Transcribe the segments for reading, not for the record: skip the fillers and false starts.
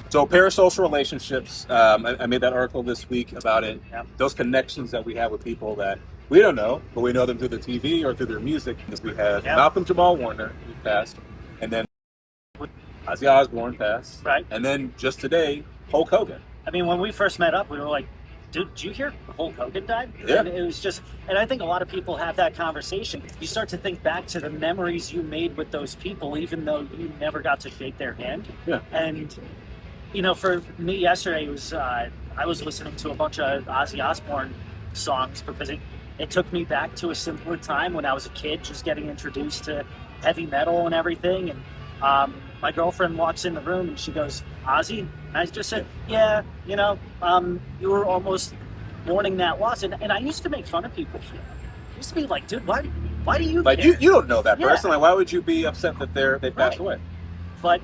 So parasocial relationships. I made that article this week about it. Yep. Those connections that we have with people that we don't know, but we know them through the TV or through their music. Because we had Yep. Malcolm Jamal Warner, who passed, and then Ozzy Osbourne passed, Right. and then just today, Hulk Hogan. I mean, when we first met up, we were like, dude, did you hear Hulk Hogan died? Yeah. And it was just, and I think a lot of people have that conversation. You start to think back to the memories you made with those people, even though you never got to shake their hand. Yeah. And, you know, for me yesterday, it was, I was listening to a bunch of Ozzy Osbourne songs because it took me back to a simpler time when I was a kid, just getting introduced to heavy metal and everything. And my girlfriend walks in the room and she goes, Ozzy? And I just said, yeah, you know, you were almost mourning that loss. And I used to make fun of people. I used to be like, dude, why do you Like care? you don't know that Yeah. person. Like, why would you be upset that they passed Right. away? But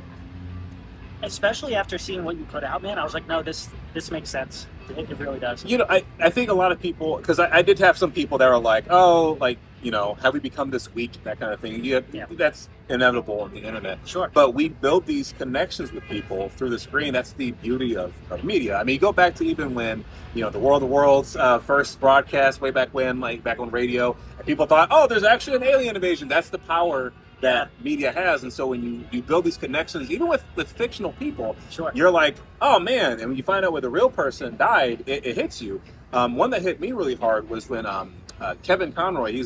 especially after seeing what you put out, man, I was like, no, this makes sense. It really does. You know, I think a lot of people, because I did have some people that are like, oh, like, you know, have we become this weak, that kind of thing. Yeah. That's inevitable on the internet. Sure. But we build these connections with people through the screen. That's the beauty of media. I mean, you go back to even when, you know, the War of the Worlds first broadcast way back when, like back on radio, and people thought, oh, there's actually an alien invasion. That's the power that media has. And so when you build these connections, even with fictional people, Sure. you're like, oh man. And when you find out where the real person died, it hits you. One that hit me really hard was when Kevin Conroy, he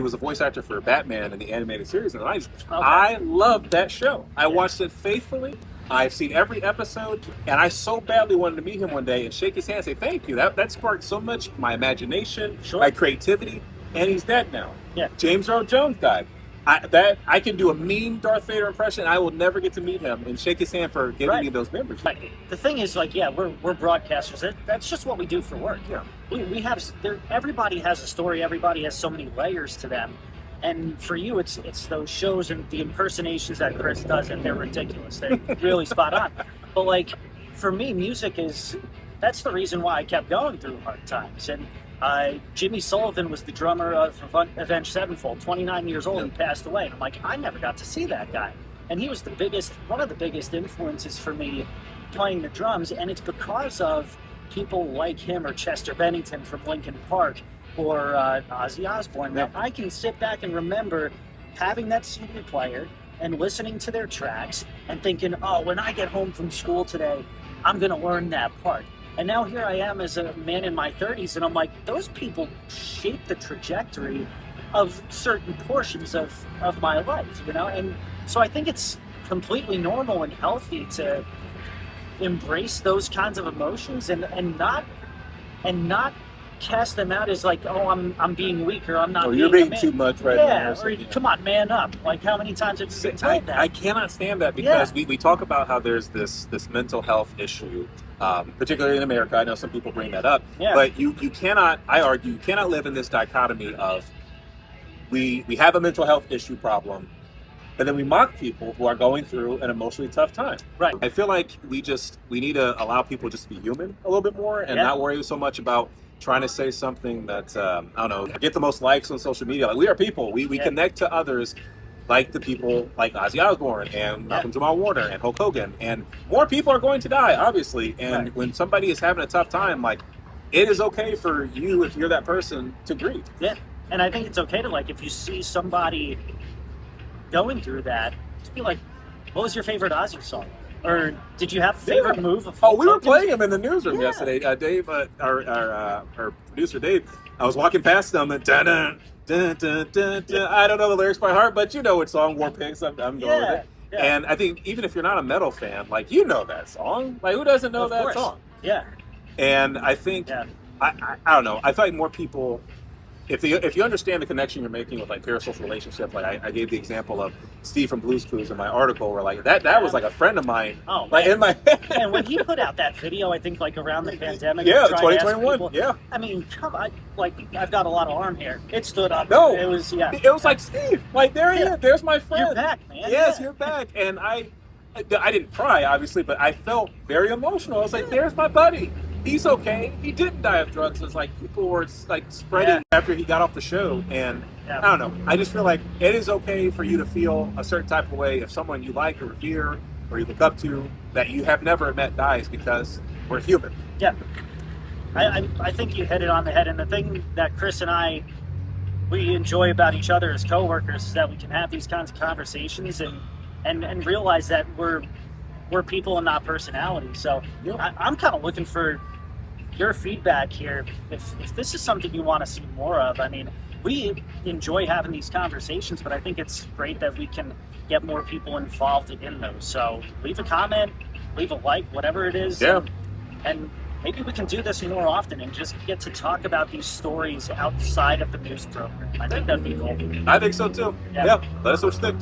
was a voice actor for Batman in the animated series in the 90s. Okay. I loved that show. I watched it faithfully. I've seen every episode, and I so badly wanted to meet him one day and shake his hand and say thank you. That sparked so much my imagination, Sure. my creativity, and he's dead now. Yeah. James Earl Jones died. I can do a mean Darth Vader impression. I will never get to meet him and shake his hand for giving me those memories. Right. The thing is, like, yeah, we're broadcasters. That's just what we do for work. Yeah. We have everybody has a story. Everybody has so many layers to them. And for you, it's those shows and the impersonations that Chris does, and they're ridiculous. They're really spot on. But like, for me, music that's the reason why I kept going through hard times. And Jimmy Sullivan was the drummer of Avenged Sevenfold, 29 years old, and passed away. And I'm like, I never got to see that guy. And he was one of the biggest influences for me playing the drums. And it's because of people like him or Chester Bennington from Linkin Park or Ozzy Osbourne that I can sit back and remember having that CD player and listening to their tracks and thinking, oh, when I get home from school today, I'm going to learn that part. And now here I am as a man in my 30s, and I'm like, those people shape the trajectory of certain portions of my life, you know? And so I think it's completely normal and healthy to embrace those kinds of emotions and not cast them out as like, oh, I'm being weak or I'm not. Oh, you're being too much right now. Yeah, or come on, man up. Like, how many times have you been told that? I cannot stand that because we talk about how there's this mental health issue, particularly in America. I know some people bring that up, but you cannot. I argue you cannot live in this dichotomy of we have a mental health issue problem, but then we mock people who are going through an emotionally tough time. Right. I feel like we need to allow people just to be human a little bit more and not worry so much about trying to say something that, I don't know, get the most likes on social media. Like, we are people. We connect to others like the people like Ozzy Osbourne and Malcolm Jamal Warner and Hulk Hogan. And more people are going to die, obviously. And when somebody is having a tough time, like, it is okay for you, if you're that person, to grieve. Yeah. And I think it's okay to, like, if you see somebody going through that, just be like, what was your favorite Ozzy song? Or did you have a favorite move of we were playing him in the newsroom yesterday. Dave, our producer Dave, I was walking past them and dun dun dun dun dun dun. I don't know the lyrics by heart, but you know what song, War Pigs. I'm going with it. Yeah. And I think even if you're not a metal fan, like, you know that song. Like, who doesn't know that song? Yeah. And I think I don't know. I feel like more people, if you understand the connection you're making with like parasocial relationships, like I gave the example of Steve from Blues Clues in my article, where like that was like a friend of mine. Oh, like man. in my and when he put out that video, I think like around the pandemic, 2021, I mean, come on, like, I've got a lot of arm hair. It stood up. No, it was like, Steve, like, there he is. There's my friend. You're back, man. Yes, you're back. And I didn't cry, obviously, but I felt very emotional. I was like, there's my buddy. He's okay. He didn't die of drugs. It's like people were like spreading after he got off the show. And I don't know. I just feel like it is okay for you to feel a certain type of way if someone you like or revere or you look up to that you have never met dies because we're human. Yeah. I think you hit it on the head. And the thing that Chris and I, we enjoy about each other as coworkers is that we can have these kinds of conversations and realize that we're people and not personalities. So I'm kind of looking for your feedback here. If this is something you want to see more of, I mean, we enjoy having these conversations, but I think it's great that we can get more people involved in those. So leave a comment, leave a like, whatever it is. Yeah. And maybe we can do this more often and just get to talk about these stories outside of the news program. I think that'd be cool. I think so too. Yeah. Let us know what you think.